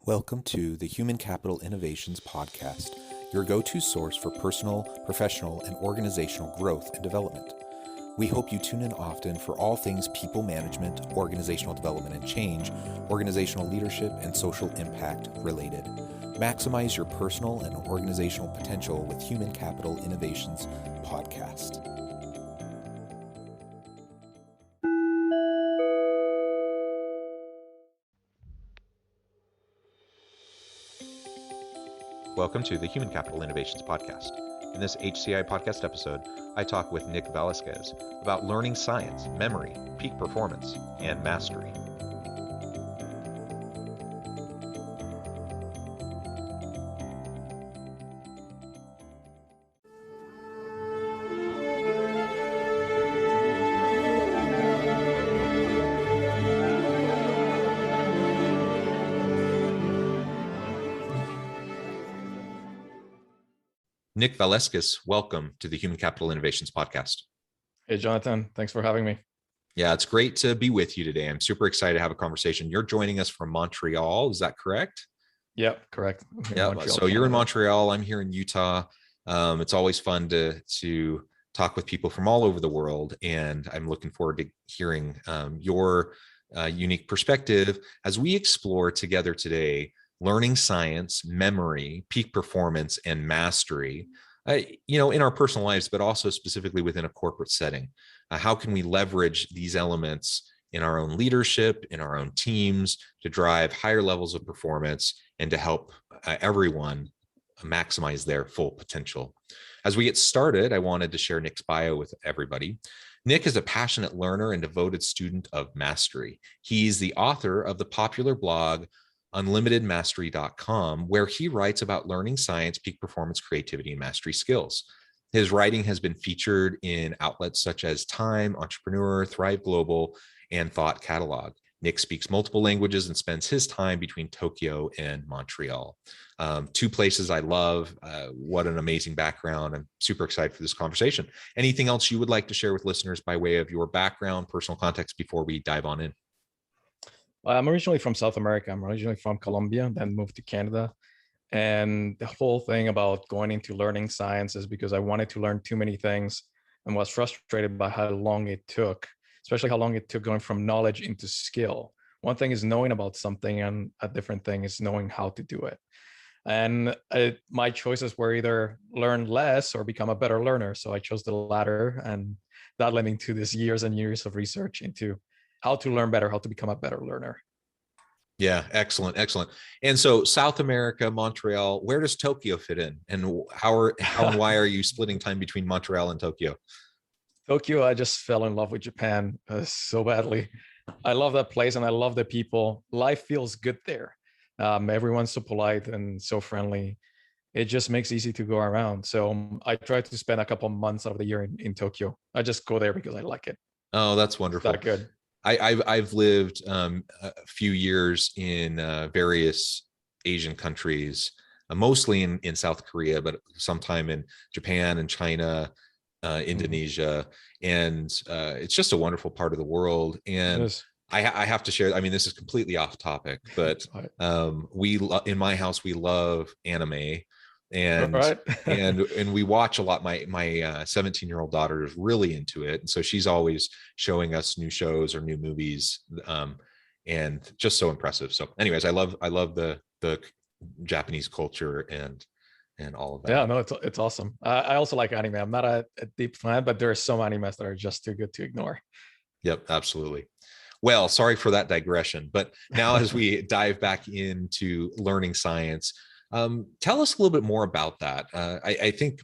Welcome to the Human Capital Innovations Podcast, your go-to source for personal, professional, and organizational growth and development. We hope you tune in often for all things people management, organizational development and change, organizational leadership, and social impact related. Maximize your personal and organizational potential with Human Capital Innovations Podcast. Welcome to the Human Capital Innovations Podcast. In this HCI podcast episode, I talk with Nick Velasquez about learning science, memory, peak performance, and mastery. Nick Velasquez, welcome to the Human Capital Innovations Podcast. Hey, Jonathan. Thanks for having me. Yeah, it's great to be with you today. I'm super excited to have a conversation. You're joining us from Montreal. Is that correct? Yep, correct. Yeah. So you're in Montreal. I'm here in Utah. It's always fun to talk with people from all over the world, and I'm looking forward to hearing your unique perspective as we explore together today learning science, memory, peak performance, and mastery, in our personal lives, but also specifically within a corporate setting. How can we leverage these elements in our own leadership, in our own teams, to drive higher levels of performance and to help everyone maximize their full potential? As we get started, I wanted to share Nick's bio with everybody. Nick is a passionate learner and devoted student of mastery. He's the author of the popular blog unlimitedmastery.com, where he writes about learning science, peak performance, creativity, and mastery skills. His writing has been featured in outlets such as Time, Entrepreneur, Thrive Global, and Thought Catalog. Nick speaks multiple languages and spends his time between Tokyo and Montreal. Two places I love. What an amazing background. I'm super excited for this conversation. Anything else you would like to share with listeners by way of your background, personal context before we dive on in? I'm originally from South America. I'm originally from Colombia, then moved to Canada. And the whole thing about going into learning science is because I wanted to learn too many things and was frustrated by how long it took, especially how long it took going from knowledge into skill. One thing is knowing about something, and a different thing is knowing how to do it. And my choices were either learn less or become a better learner. So I chose the latter, and that led me to this years and years of research into how to learn better, how to become a better learner. Yeah, excellent, excellent. And so South America, Montreal, where does Tokyo fit in? And how and why are you splitting time between Montreal and Tokyo? Tokyo, I just fell in love with Japan so badly. I love that place and I love the people. Life feels good there. Everyone's so polite and so friendly. It just makes it easy to go around. So I try to spend a couple months out of the year in Tokyo. I just go there because I like it. Oh, that's wonderful. It's that good. I've lived a few years in various Asian countries, mostly in South Korea, but sometime in Japan and China, Indonesia, and it's just a wonderful part of the world. And I have to share. I mean, this is completely off topic, but in my house we love anime. And right. and we watch a lot. My 17-year-old daughter is really into it, and so she's always showing us new shows or new movies, and just so impressive. So, anyways, I love the Japanese culture and all of that. Yeah, no, it's awesome. I also like anime. I'm not a deep fan, but there are some animes that are just too good to ignore. Yep, absolutely. Well, sorry for that digression, but now as we dive back into learning science. Tell us a little bit more about that. I think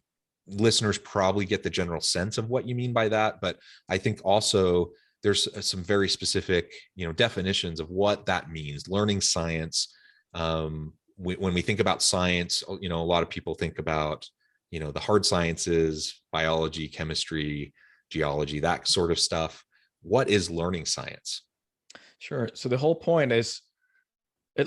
listeners probably get the general sense of what you mean by that, but I think also there's some very specific, definitions of what that means. Learning science. When we think about science, a lot of people think about, the hard sciences, biology, chemistry, geology, that sort of stuff. What is learning science? Sure. So the whole point is,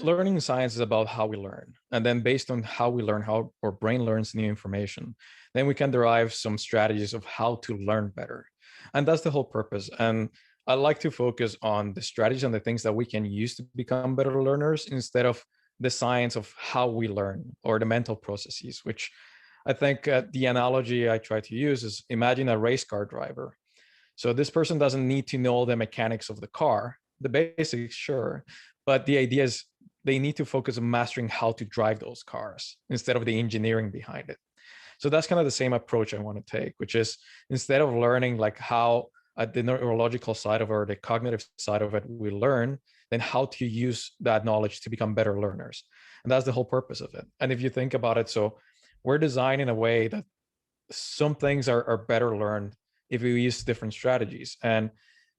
learning science is about how we learn. And then based on how we learn, how our brain learns new information, then we can derive some strategies of how to learn better. And that's the whole purpose. And I like to focus on the strategies and the things that we can use to become better learners instead of the science of how we learn, or the mental processes, which I think the analogy I try to use is, imagine a race car driver. So this person doesn't need to know the mechanics of the car, the basics, sure, but the idea is they need to focus on mastering how to drive those cars instead of the engineering behind it. So that's kind of the same approach I want to take, which is, instead of learning like how at the neurological side of it or the cognitive side of it we learn, then how to use that knowledge to become better learners. And that's the whole purpose of it. And if you think about it, so we're designed in a way that some things are better learned if we use different strategies. And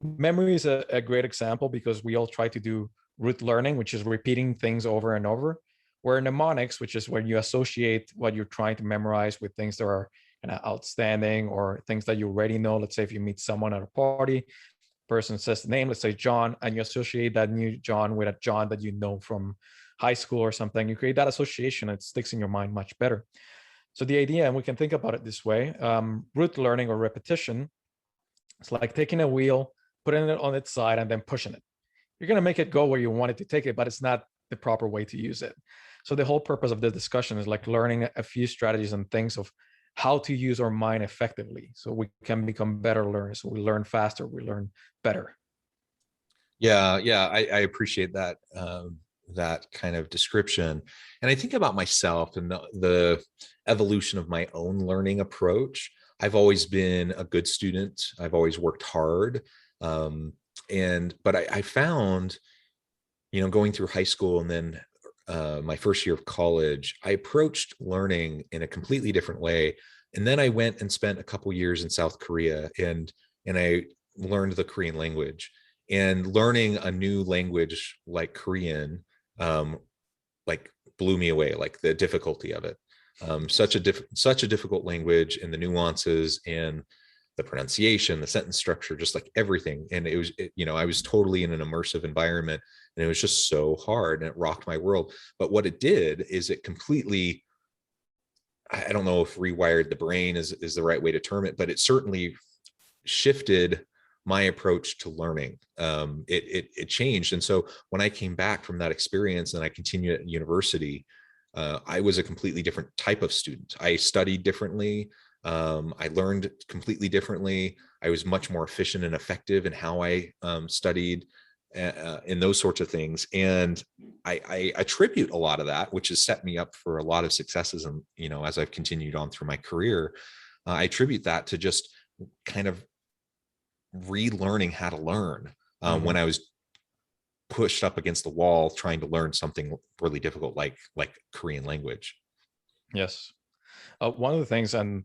memory is a great example, because we all try to do rote learning, which is repeating things over and over. Where mnemonics, which is when you associate what you're trying to memorize with things that are kind of outstanding or things that you already know. Let's say if you meet someone at a party, person says the name, let's say John, and you associate that new John with a John that you know from high school or something. You create that association, it sticks in your mind much better. So the idea, and we can think about it this way, rote learning or repetition, it's like taking a wheel, putting it on its side, and then pushing it. You're going to make it go where you want it to take it, but it's not the proper way to use it. So the whole purpose of the discussion is like learning a few strategies and things of how to use our mind effectively, so we can become better learners. So we learn faster, we learn better. Yeah, I appreciate that that kind of description. And I think about myself and the evolution of my own learning approach. I've always been a good student. I've always worked hard. But I found, going through high school and then my first year of college, I approached learning in a completely different way. And then I went and spent a couple years in South Korea, and I learned the Korean language. And learning a new language like Korean, like blew me away, like the difficulty of it. Such a difficult language, and the nuances and the pronunciation, the sentence structure, just like everything. And I was totally in an immersive environment, and it was just so hard, and it rocked my world. But what it did is it completely, I don't know if rewired the brain is the right way to term it, but it certainly shifted my approach to learning. It changed. And so when I came back from that experience and I continued at university, I was a completely different type of student. I studied differently. I learned completely differently. I was much more efficient and effective in how I studied, in those sorts of things. And I attribute a lot of that, which has set me up for a lot of successes. And, as I've continued on through my career, I attribute that to just kind of relearning how to learn when I was pushed up against the wall trying to learn something really difficult like Korean language. Yes. One of the things, and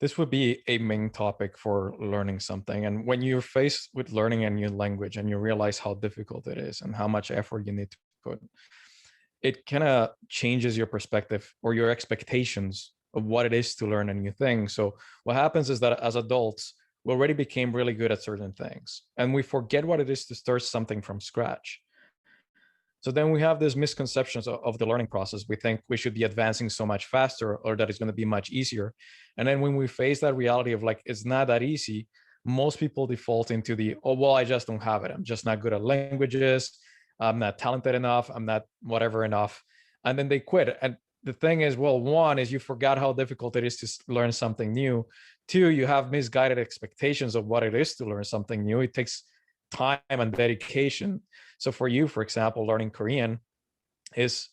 this would be a main topic for learning something. And when you're faced with learning a new language and you realize how difficult it is and how much effort you need to put, it kind of changes your perspective or your expectations of what it is to learn a new thing. So what happens is that as adults, we already became really good at certain things, and we forget what it is to start something from scratch. So then we have these misconceptions of the learning process. We think we should be advancing so much faster, or that it's going to be much easier. And then when we face that reality of like, it's not that easy, most people default into the, oh, well, I just don't have it. I'm just not good at languages. I'm not talented enough. I'm not whatever enough. And then they quit. And the thing is, well, one is you forgot how difficult it is to learn something new. Two, you have misguided expectations of what it is to learn something new. It takes time and dedication. So for you, for example, learning Korean is,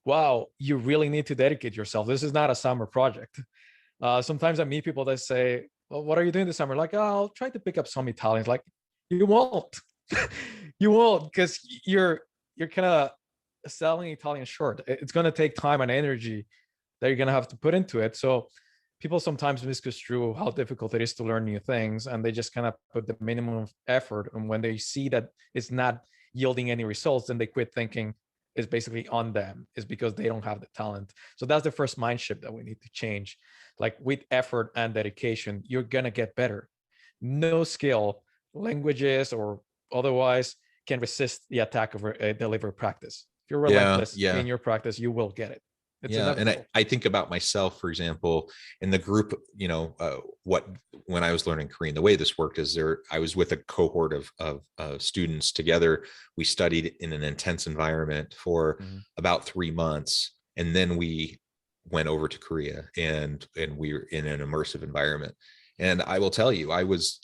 wow, you really need to dedicate yourself. This is not a summer project. Sometimes I meet people that say, well, what are you doing this summer? Like, oh, I'll try to pick up some Italian. Like, you won't. You won't, because you're kind of selling Italian short. It's going to take time and energy that you're going to have to put into it. So people sometimes misconstrue how difficult it is to learn new things, and they just kind of put the minimum of effort. And when they see that it's not yielding any results, then they quit thinking it's basically on them. It's because they don't have the talent. So that's the first mind shift that we need to change. Like, with effort and dedication, you're going to get better. No skill, languages or otherwise, can resist the attack of a deliberate practice. If you're Yeah, relentless yeah. in your practice, you will get it. It's Yeah, and inevitable. I think about myself, for example, in the group. What when I was learning Korean, the way this worked is I was with a cohort of students together. We studied in an intense environment for Mhm. about 3 months, and then we went over to Korea, and we were in an immersive environment. And I will tell you, I was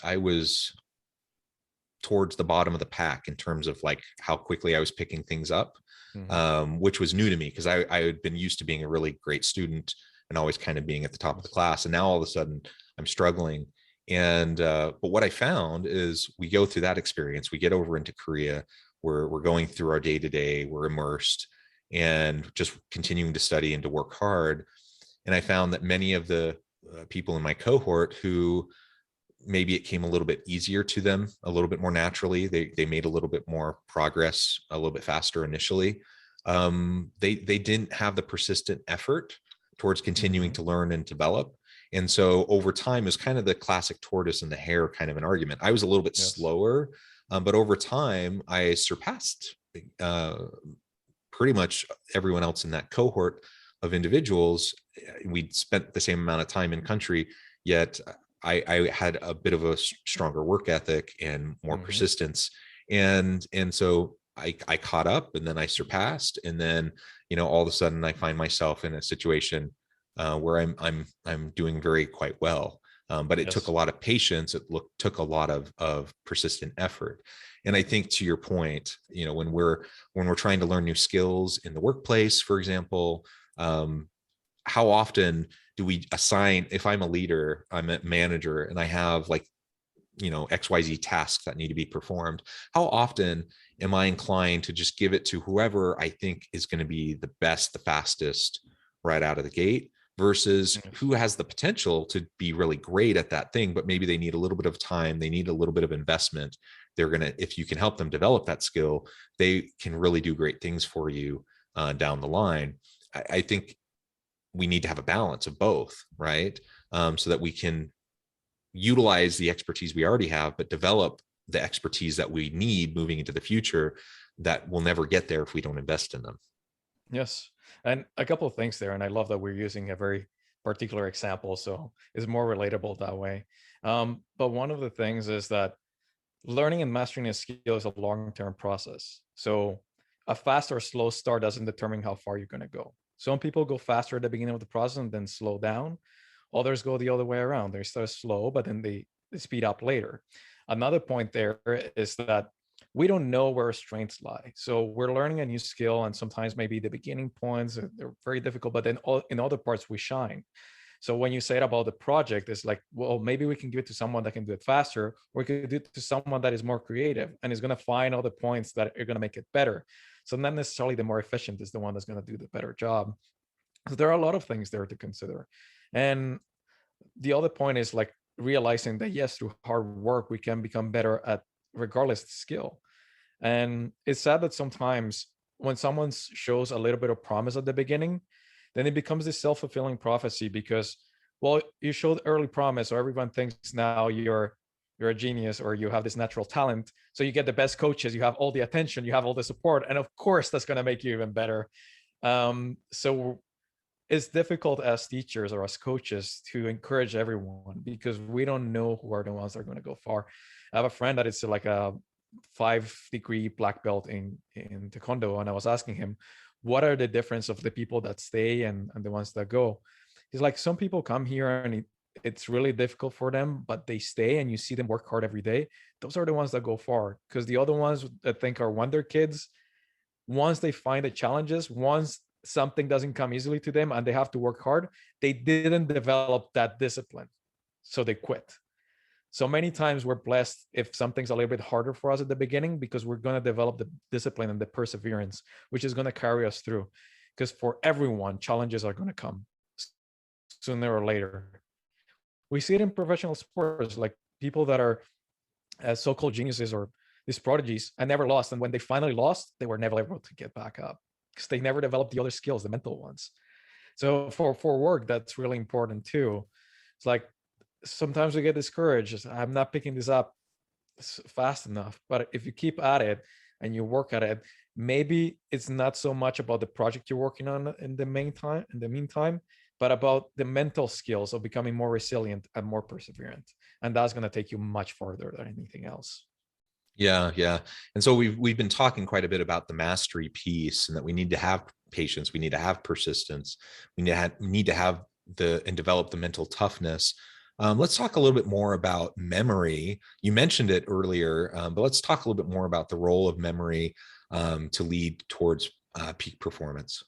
towards the bottom of the pack in terms of like how quickly I was picking things up, Mhm. which was new to me because I had been used to being a really great student and always kind of being at the top of the Yes. class. And now all of a sudden I'm struggling. And but what I found is we go through that experience, we get over into Korea, we're going through our day to day, we're immersed and just continuing to study and to work hard. And I found that many of the people in my cohort who maybe it came a little bit easier to them, a little bit more naturally. They made a little bit more progress, a little bit faster initially. They didn't have the persistent effort towards continuing Mhm. to learn and develop. And so over time, it was kind of the classic tortoise and the hare kind of an argument. I was a little bit Yes. slower, but over time, I surpassed uh, pretty much everyone else in that cohort of individuals. We'd spent the same amount of time in country, yet I had a bit of a stronger work ethic and more Mhm. persistence. And so I caught up and then I surpassed. And then, all of a sudden I find myself in a situation where I'm doing very quite well. But it took a Yes. lot of patience. Took a lot of persistent effort. And I think to your point, when we're trying to learn new skills in the workplace, for example, um, how often do we assign, if I'm a leader, I'm a manager, and I have like, XYZ tasks that need to be performed, how often am I inclined to just give it to whoever I think is going to be the best, the fastest right out of the gate, versus Yes. who has the potential to be really great at that thing, but maybe they need a little bit of time, they need a little bit of investment. If you can help them develop that skill, they can really do great things for you down the line. I think we need to have a balance of both, right? So that we can utilize the expertise we already have, but develop the expertise that we need moving into the future that will never get there if we don't invest in them. Yes. And a couple of things there. And I love that we're using a very particular example. So it's more relatable that way. But one of the things is that learning and mastering a skill is a long-term process. So a fast or slow start doesn't determine how far you're going to go. Some people go faster at the beginning of the process and then slow down. Others go the other way around. They start slow, but then they speed up later. Another point there is that we don't know where our strengths lie. So we're learning a new skill, and sometimes maybe the beginning points they're very difficult, but then in other parts we shine. So when you say it about the project, it's like, well, maybe we can give it to someone that can do it faster, or we could do it to someone that is more creative and is going to find all the points that are going to make it better. So not necessarily the more efficient is the one that's going to do the better job. So there are a lot of things there to consider. And the other point is like realizing that yes, through hard work, we can become better at regardless of skill. And it's sad that sometimes when someone shows a little bit of promise at the beginning, then it becomes this self-fulfilling prophecy because, well, you showed early promise, so everyone thinks now you're a genius or you have this natural talent. So you get the best coaches, you have all the attention, you have all the support, and of course that's going to make you even better. So it's difficult as teachers or as coaches to encourage everyone because we don't know who are the ones that are going to go far. I have a friend that is like a 5-degree black belt in taekwondo, and I was asking him, what are the difference of the people that stay and the ones that go? He's like, some people come here and it's really difficult for them, but they stay and you see them work hard every day. Those are the ones that go far, because the other ones that think are wonder kids, once they find the challenges, once something doesn't come easily to them and they have to work hard, they didn't develop that discipline. So they quit. So many times we're blessed if something's a little bit harder for us at the beginning because we're going to develop the discipline and the perseverance, which is going to carry us through. Because for everyone, challenges are going to come sooner or later. We see it in professional sports, like people that are so-called geniuses or these prodigies and never lost. And when they finally lost, they were never able to get back up because they never developed the other skills, the mental ones. So for work, that's really important too. It's like sometimes we get discouraged. I'm not picking this up fast enough. But if you keep at it and you work at it, maybe it's not so much about the project you're working on in the meantime, but about the mental skills of becoming more resilient and more perseverant. And that's going to take you much farther than anything else. Yeah, yeah. And so we've been talking quite a bit about the mastery piece, and that we need to have patience, we need to have persistence, we need to have the and develop the mental toughness. Let's talk a little bit more about memory. You mentioned it earlier, but let's talk a little bit more about the role of memory to lead towards peak performance.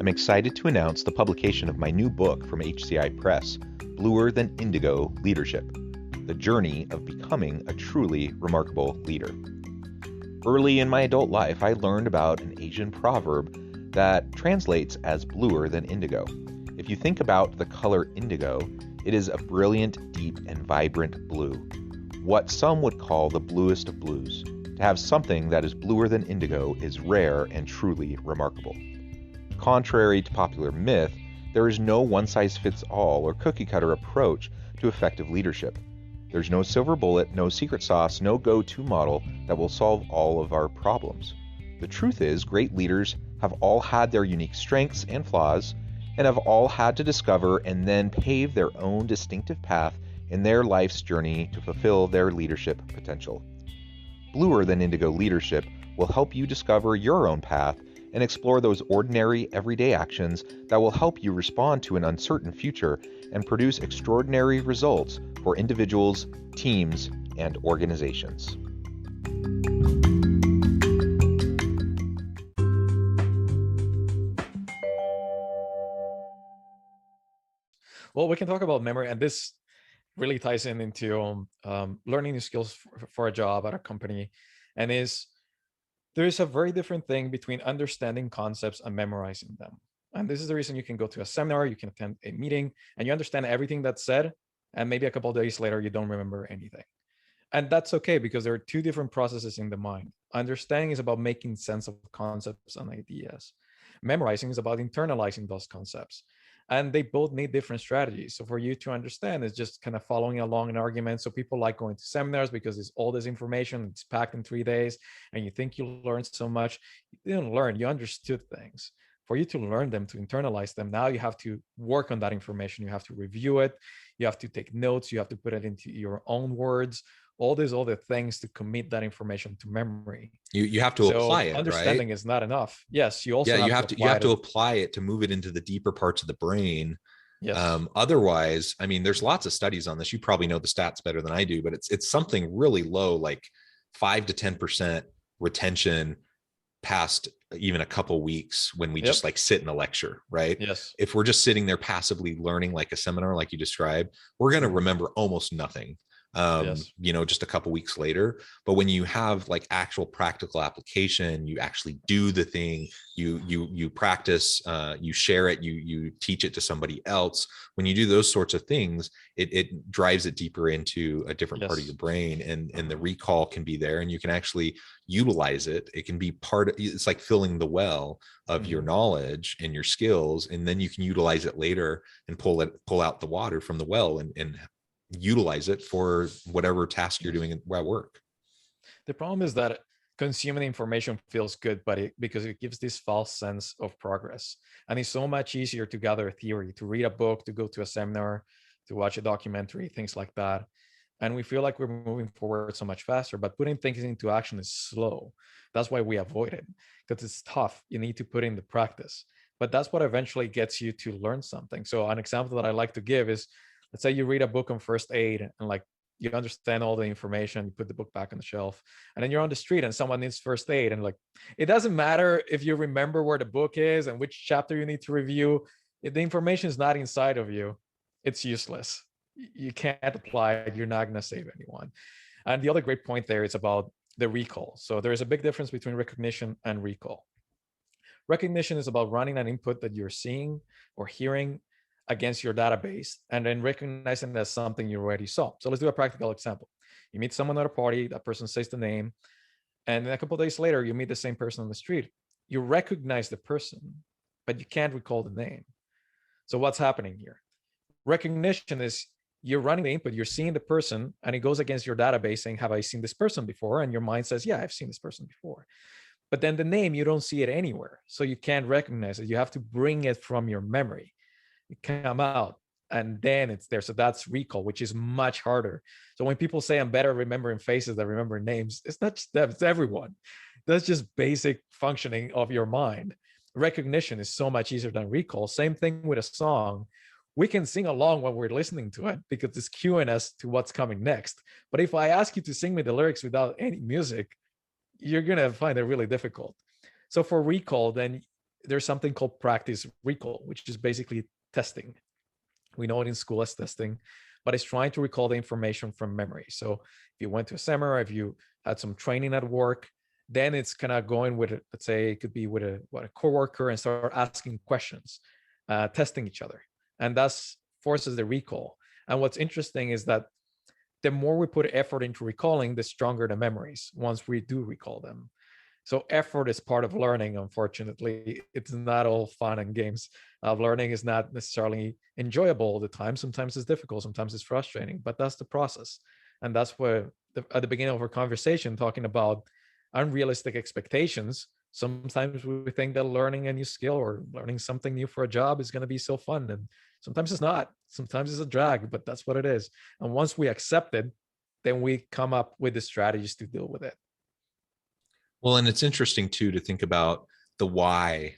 I'm excited to announce the publication of my new book from HCI Press, Bluer Than Indigo Leadership: The Journey of Becoming a Truly Remarkable Leader. Early in my adult life, I learned about an Asian proverb that translates as bluer than indigo. If you think about the color indigo, it is a brilliant, deep, and vibrant blue, what some would call the bluest of blues. To have something that is bluer than indigo is rare and truly remarkable. Contrary to popular myth, there is no one-size-fits-all or cookie-cutter approach to effective leadership. There's no silver bullet, no secret sauce, no go-to model that will solve all of our problems. The truth is, great leaders have all had their unique strengths and flaws, and have all had to discover and then pave their own distinctive path in their life's journey to fulfill their leadership potential. Bluer Than Indigo Leadership will help you discover your own path and explore those ordinary, everyday actions that will help you respond to an uncertain future and produce extraordinary results for individuals, teams, and organizations. Well, we can talk about memory, and this really ties into learning new skills for a job at a company, and there is a very different thing between understanding concepts and memorizing them. And this is the reason you can go to a seminar, you can attend a meeting, and you understand everything that's said, and maybe a couple of days later, you don't remember anything. And that's okay, because there are two different processes in the mind. Understanding is about making sense of concepts and ideas. Memorizing is about internalizing those concepts. And they both need different strategies. So for you to understand, it's just kind of following along an argument. So people like going to seminars because it's all this information, it's packed in 3 days, and you think you learned so much. You didn't learn, you understood things. For you to learn them, to internalize them, now you have to work on that information. You have to review it. You have to take notes. You have to put it into your own words, all these other things to commit that information to memory. You have to apply So it, right? understanding is not enough. Yes, you Yeah, also have to you apply have to it. apply it to move it into the deeper parts of the brain. Yes. Otherwise, I mean, there's lots of studies on this. You probably know the stats better than I do, but it's something really low, like 5 to 10% retention past even a couple weeks when we just Yep. like sit in a lecture, right? Yes. If we're just sitting there passively learning like a seminar, like you described, we're going to remember almost nothing. Yes. Just a couple weeks later. But when you have like actual practical application, you actually do the thing, you practice, you share it, you teach it to somebody else. When you do those sorts of things, it drives it deeper into a different part of Yes. your brain, and the recall can be there, and you can actually utilize it. It can be part of, it's like filling the well of your knowledge and your skills, and then you can utilize it later and pull out the water from the well and utilize it for whatever task you're doing at work. The problem is that consuming information feels good, but because it gives this false sense of progress. And it's so much easier to gather a theory, to read a book, to go to a seminar, to watch a documentary, things like that. And we feel like we're moving forward so much faster, but putting things into action is slow. That's why we avoid it, because it's tough. You need to put in the practice. But that's what eventually gets you to learn something. So an example that I like to give is, let's say you read a book on first aid, and like you understand all the information, you put the book back on the shelf, and then you're on the street and someone needs first aid, and like it doesn't matter if you remember where the book is and which chapter you need to review. If the information is not inside of you, it's useless. You can't apply it, you're not going to save anyone. And the other great point there is about the recall. So there is a big difference between recognition and recall. Recognition is about running an input that you're seeing or hearing against your database and then recognizing that as something you already saw. So let's do a practical example. You meet someone at a party, that person says the name, and then a couple of days later, you meet the same person on the street. You recognize the person, but you can't recall the name. So what's happening here? Recognition is you're running the input, you're seeing the person, and it goes against your database saying, have I seen this person before? And your mind says, yeah, I've seen this person before. But then the name, you don't see it anywhere. So you can't recognize it. You have to bring it from your memory. It come out and then it's there. So that's recall, which is much harder. So when people say I'm better at remembering faces than remembering names, it's not just them, it's everyone. That's just basic functioning of your mind. Recognition is so much easier than recall. Same thing with a song. We can sing along when we're listening to it because it's cueing us to what's coming next. But if I ask you to sing me the lyrics without any music, you're going to find it really difficult. So for recall, then there's something called practice recall, which is basically testing. We know it in school as testing, but it's trying to recall the information from memory. So if you went to a seminar, if you had some training at work, then it's kind of going with, let's say it could be with a coworker and start asking questions, testing each other. And that's forces the recall. And what's interesting is that the more we put effort into recalling, the stronger the memories once we do recall them. So effort is part of learning. Unfortunately, it's not all fun and games. Learning is not necessarily enjoyable all the time. Sometimes it's difficult, sometimes it's frustrating, but that's the process. And that's where at the beginning of our conversation, talking about unrealistic expectations, sometimes we think that learning a new skill or learning something new for a job is going to be so fun. And sometimes it's not. Sometimes it's a drag, but that's what it is. And once we accept it, then we come up with the strategies to deal with it. Well, and it's interesting too to think about the why,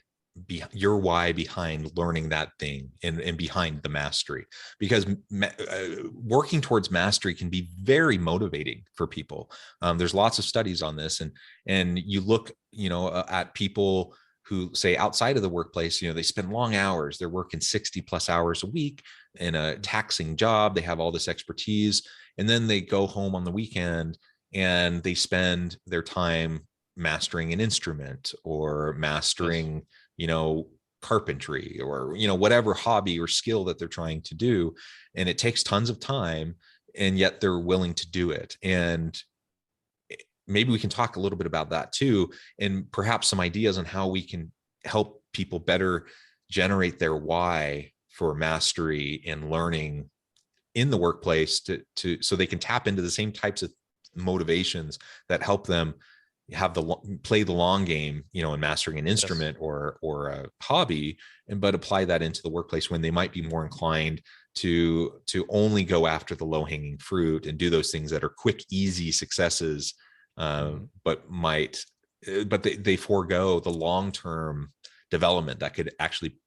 your why behind learning that thing and behind the mastery, because working towards mastery can be very motivating for people. There's lots of studies on this, and you look, at people who say outside of the workplace, they spend long hours, they're working 60 plus hours a week in a taxing job, they have all this expertise, and then they go home on the weekend and they spend their time mastering an instrument or mastering, carpentry or, whatever hobby or skill that they're trying to do. And it takes tons of time, and yet they're willing to do it. And maybe we can talk a little bit about that too, and perhaps some ideas on how we can help people better generate their why for mastery and learning in the workplace to so they can tap into the same types of motivations that help them have play the long game, in mastering an instrument or a hobby, but apply that into the workplace when they might be more inclined to only go after the low-hanging fruit and do those things that are quick, easy successes, but they forego the long-term development that could actually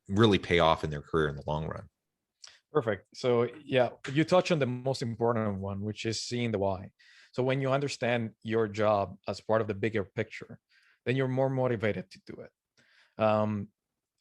really pay off in their career in the long run. Perfect. So yeah, you touch on the most important one, which is seeing the why. So when you understand your job as part of the bigger picture, then you're more motivated to do it.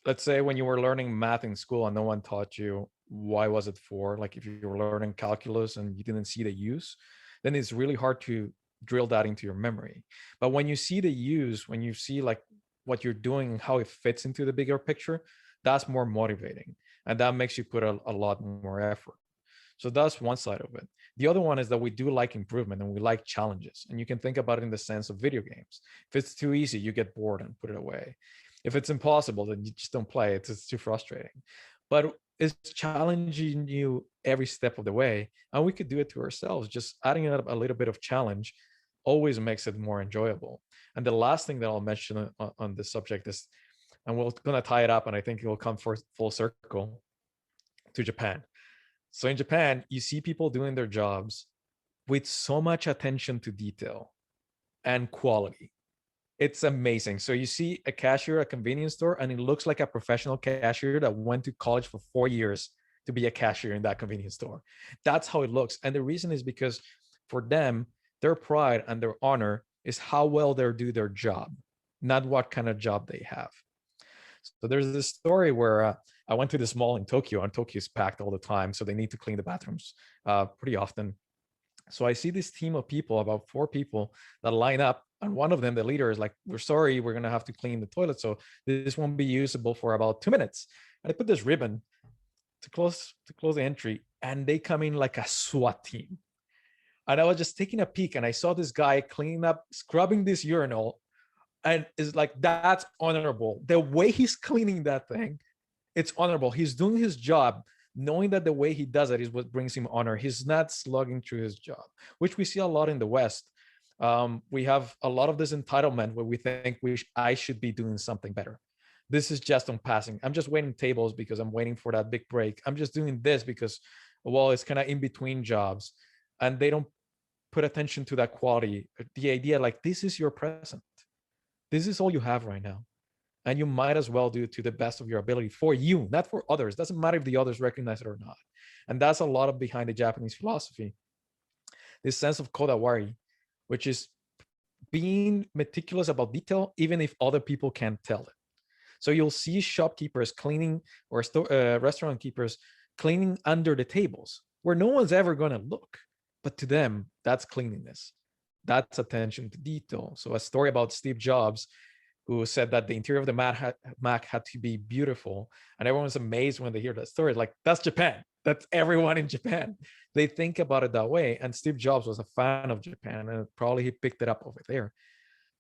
Let's say when you were learning math in school and no one taught you, why was it for? Like if you were learning calculus and you didn't see the use, then it's really hard to drill that into your memory. But when you see the use, when you see like what you're doing, how it fits into the bigger picture, that's more motivating. And that makes you put a lot more effort. So that's one side of it. The other one is that we do like improvement and we like challenges. And you can think about it in the sense of video games. If it's too easy, you get bored and put it away. If it's impossible, then you just don't play it. It's too frustrating. But it's challenging you every step of the way. And we could do it to ourselves. Just adding up a little bit of challenge always makes it more enjoyable. And the last thing that I'll mention on this subject is, and we're going to tie it up, and I think it will come full circle to Japan. So in Japan, you see people doing their jobs with so much attention to detail and quality. It's amazing. So you see a cashier at a convenience store, and it looks like a professional cashier that went to college for 4 years to be a cashier in that convenience store. That's how it looks. And the reason is because for them, their pride and their honor is how well they do their job, not what kind of job they have. So there's this story where I went to this mall in Tokyo, and Tokyo is packed all the time. So they need to clean the bathrooms pretty often. So I see this team of people, about 4 people that line up. And one of them, the leader, is like, we're sorry, we're going to have to clean the toilet. So this won't be usable for about 2 minutes. And I put this ribbon to close the entry, and they come in like a SWAT team. And I was just taking a peek, and I saw this guy cleaning up, scrubbing this urinal. And it's like, that's honorable. The way he's cleaning that thing it's honorable. He's doing his job, knowing that the way he does it is what brings him honor. He's not slugging through his job, which we see a lot in the West. We have a lot of this entitlement where we think I should be doing something better. This is just on passing. I'm just waiting tables because I'm waiting for that big break. I'm just doing this because, well, it's kind of in between jobs. And they don't put attention to that quality. The idea like, this is your present. This is all you have right now. And you might as well do it to the best of your ability for you, not for others. Doesn't matter if the others recognize it or not. And that's a lot of behind the Japanese philosophy. This sense of kodawari, which is being meticulous about detail, even if other people can't tell it. So you'll see shopkeepers cleaning or restaurant keepers cleaning under the tables where no one's ever going to look. But to them, that's cleanliness. That's attention to detail. So a story about Steve Jobs, who said that the interior of the Mac had to be beautiful. And everyone's amazed when they hear that story. Like, that's Japan. That's everyone in Japan. They think about it that way. And Steve Jobs was a fan of Japan, and probably he picked it up over there,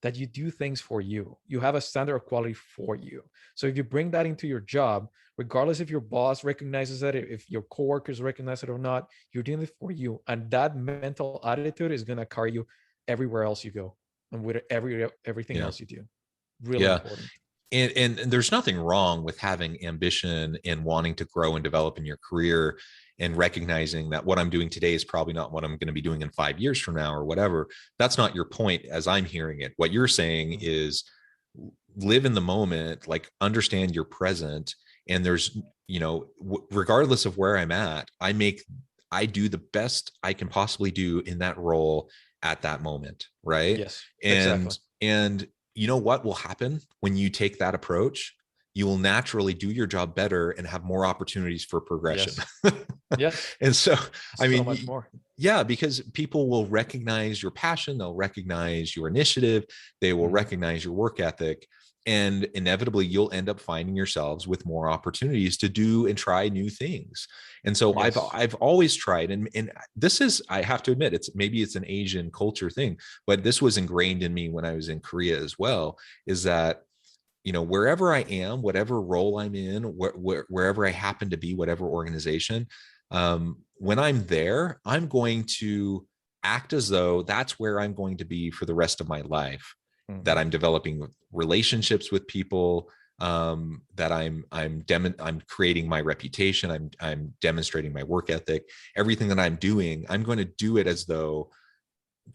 that you do things for you. You have a standard of quality for you. So if you bring that into your job, regardless if your boss recognizes it, if your coworkers recognize it or not, you're doing it for you. And that mental attitude is going to carry you everywhere else you go and with everything else you do. Really important. And there's nothing wrong with having ambition and wanting to grow and develop in your career, and recognizing that what I'm doing today is probably not what I'm going to be doing in 5 years from now or whatever. That's not your point as I'm hearing it. What you're saying is live in the moment, like understand your present. And there's, regardless of where I'm at, I do the best I can possibly do in that role at that moment. Right. Yes, exactly. exactly. And you know what will happen when you take that approach? You will naturally do your job better and have more opportunities for progression. Yes. Yes. And so, I mean, much more. Yeah, because people will recognize your passion, they'll recognize your initiative, they will recognize your work ethic, and inevitably you'll end up finding yourselves with more opportunities to do and try new things. And so yes. I've always tried, and this is, I have to admit, maybe it's an Asian culture thing, but this was ingrained in me when I was in Korea as well, is that wherever I am, whatever role I'm in, wherever I happen to be, whatever organization, when I'm there, I'm going to act as though that's where I'm going to be for the rest of my life, that I'm developing relationships with people, that I'm creating my reputation, I'm demonstrating my work ethic, everything that I'm doing, I'm going to do it as though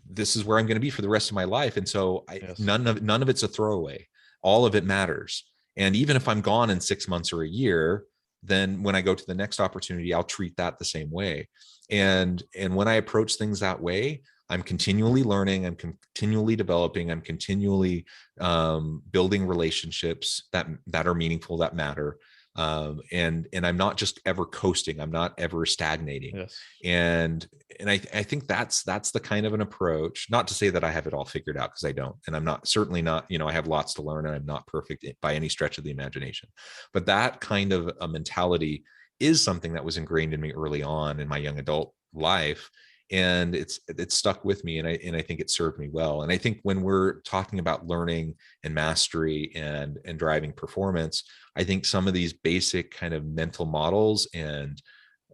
this is where I'm going to be for the rest of my life. And so none of it's a throwaway. All of it matters. And even if I'm gone in 6 months or a year, then when I go to the next opportunity, I'll treat that the same way. And when I approach things that way, I'm continually learning, I'm continually developing, I'm continually building relationships that are meaningful, that matter. And I'm not just ever coasting, I'm not ever stagnating. Yes. And I think that's the kind of an approach, not to say that I have it all figured out, because I don't, and I'm not, certainly not, I have lots to learn and I'm not perfect by any stretch of the imagination, but that kind of a mentality is something that was ingrained in me early on in my young adult life. And it's stuck with me, and I think it served me well. And I think when we're talking about learning and mastery and driving performance, I think some of these basic kind of mental models and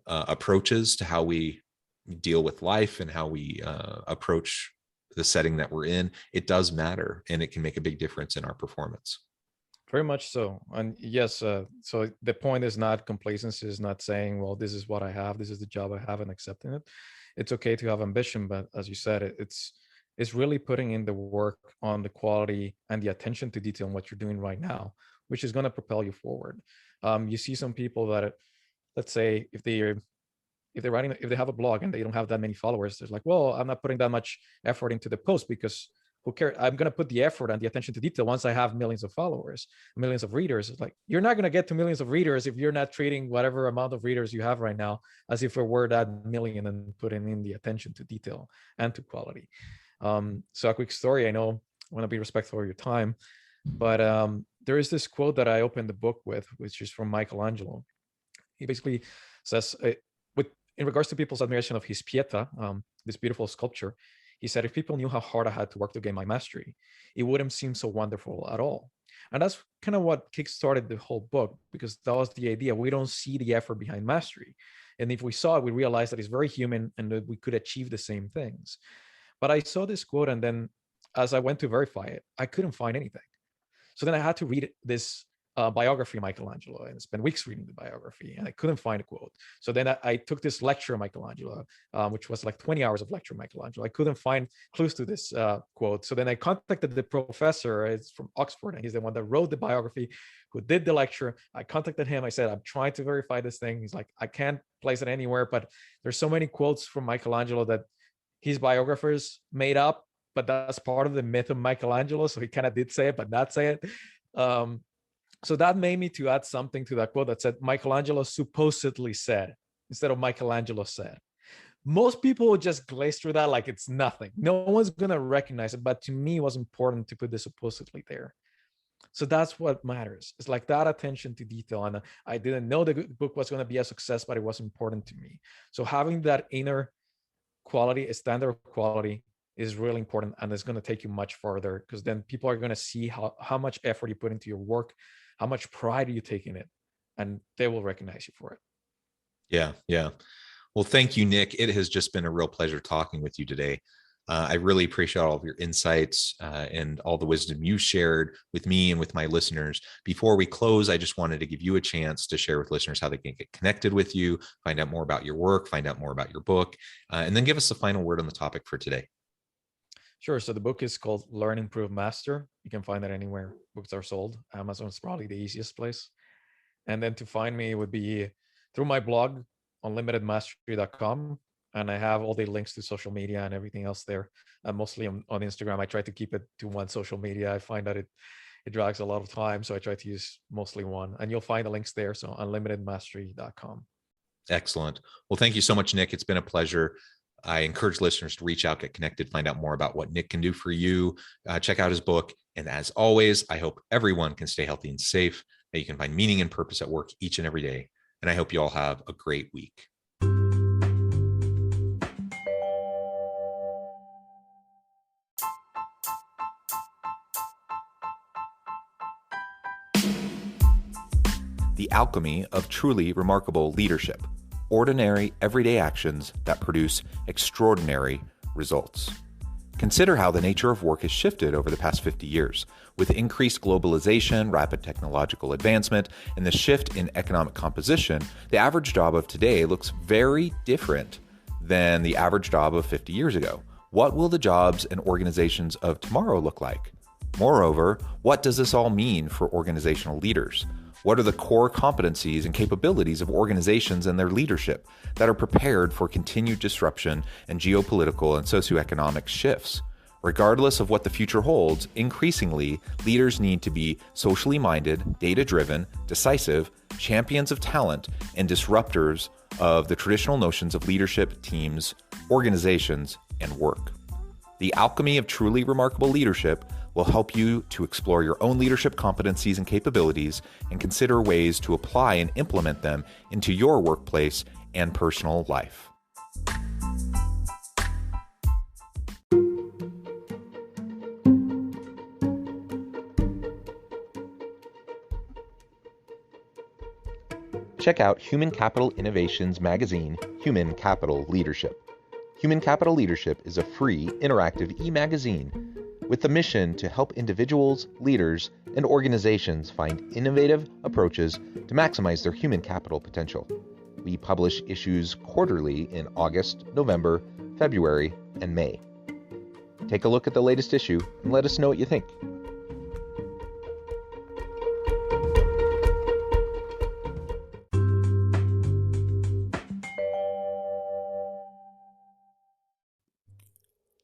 approaches to how we deal with life and how we approach the setting that we're in, it does matter, and it can make a big difference in our performance. Very much so. And yes, so the point is not complacency, is not saying, well, this is what I have, this is the job I have, and accepting it. It's okay to have ambition, but as you said, it's really putting in the work on the quality and the attention to detail in what you're doing right now, which is going to propel you forward. You see some people that, let's say, if they have a blog and they don't have that many followers, they're like, well, I'm not putting that much effort into the post because who cares? I'm going to put the effort and the attention to detail once I have millions of followers, millions of readers. It's like, you're not going to get to millions of readers if you're not treating whatever amount of readers you have right now as if it were that million, and putting in the attention to detail and to quality. So a quick story, I know I want to be respectful of your time, but there is this quote that I opened the book with, which is from Michelangelo. He basically says, in regards to people's admiration of his Pieta, this beautiful sculpture, He said, if people knew how hard I had to work to gain my mastery, it wouldn't seem so wonderful at all. And that's kind of what kickstarted the whole book, because that was the idea. We don't see the effort behind mastery. And if we saw it, we realized that it's very human and that we could achieve the same things. But I saw this quote, and then as I went to verify it, I couldn't find anything. So then I had to read this biography of Michelangelo and spend weeks reading the biography, and I couldn't find a quote. So then I took this lecture of Michelangelo, which was like 20 hours of lecture of Michelangelo. I couldn't find clues to this quote. So then I contacted the professor. It's from Oxford, and he's the one that wrote the biography, who did the lecture. I contacted him. I said, I'm trying to verify this thing. He's like, I can't place it anywhere, but there's so many quotes from Michelangelo that his biographers made up, but that's part of the myth of Michelangelo. So he kind of did say it, but not say it. So that made me to add something to that quote that said Michelangelo supposedly said instead of Michelangelo said. Most people would just glaze through that like it's nothing. No one's going to recognize it. But to me, it was important to put the supposedly there. So that's what matters. It's like that attention to detail. And I didn't know the book was going to be a success, but it was important to me. So having that inner quality, a standard of quality, is really important, and it's going to take you much further, because then people are going to see how much effort you put into your work, how much pride you take in it, and they will recognize you for it. Yeah. Well, thank you, Nick. It has just been a real pleasure talking with you today. I really appreciate all of your insights and all the wisdom you shared with me and with my listeners. Before we close, I just wanted to give you a chance to share with listeners how they can get connected with you, find out more about your work, find out more about your book, and then give us the final word on the topic for today. Sure. So the book is called Learn, Improve, Master. You can find it anywhere books are sold. Amazon is probably the easiest place. And then to find me would be through my blog, unlimitedmastery.com. And I have all the links to social media and everything else there. Mostly on Instagram. I try to keep it to one social media. I find that it drags a lot of time. So I try to use mostly one. And you'll find the links there. So unlimitedmastery.com. Excellent. Well, thank you so much, Nick. It's been a pleasure. I encourage listeners to reach out, get connected, find out more about what Nick can do for you. Check out his book. And as always, I hope everyone can stay healthy and safe, that you can find meaning and purpose at work each and every day. And I hope you all have a great week. The alchemy of truly remarkable leadership. Ordinary, everyday actions that produce extraordinary results. Consider how the nature of work has shifted over the past 50 years. With increased globalization, rapid technological advancement, and the shift in economic composition, the average job of today looks very different than the average job of 50 years ago. What will the jobs and organizations of tomorrow look like? Moreover, what does this all mean for organizational leaders? What are the core competencies and capabilities of organizations and their leadership that are prepared for continued disruption and geopolitical and socioeconomic shifts? Regardless of what the future holds, increasingly, leaders need to be socially minded, data-driven, decisive, champions of talent, and disruptors of the traditional notions of leadership, teams, organizations, and work. The alchemy of truly remarkable leadership will help you to explore your own leadership competencies and capabilities and consider ways to apply and implement them into your workplace and personal life. Check out Human Capital Innovations magazine, Human Capital Leadership. Human Capital Leadership is a free, interactive e-magazine with the mission to help individuals, leaders, and organizations find innovative approaches to maximize their human capital potential. We publish issues quarterly in August, November, February, and May. Take a look at the latest issue and let us know what you think.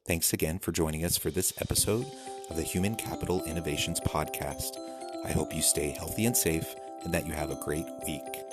Thanks again for joining us for this episode of the Human Capital Innovations Podcast. I hope you stay healthy and safe and that you have a great week.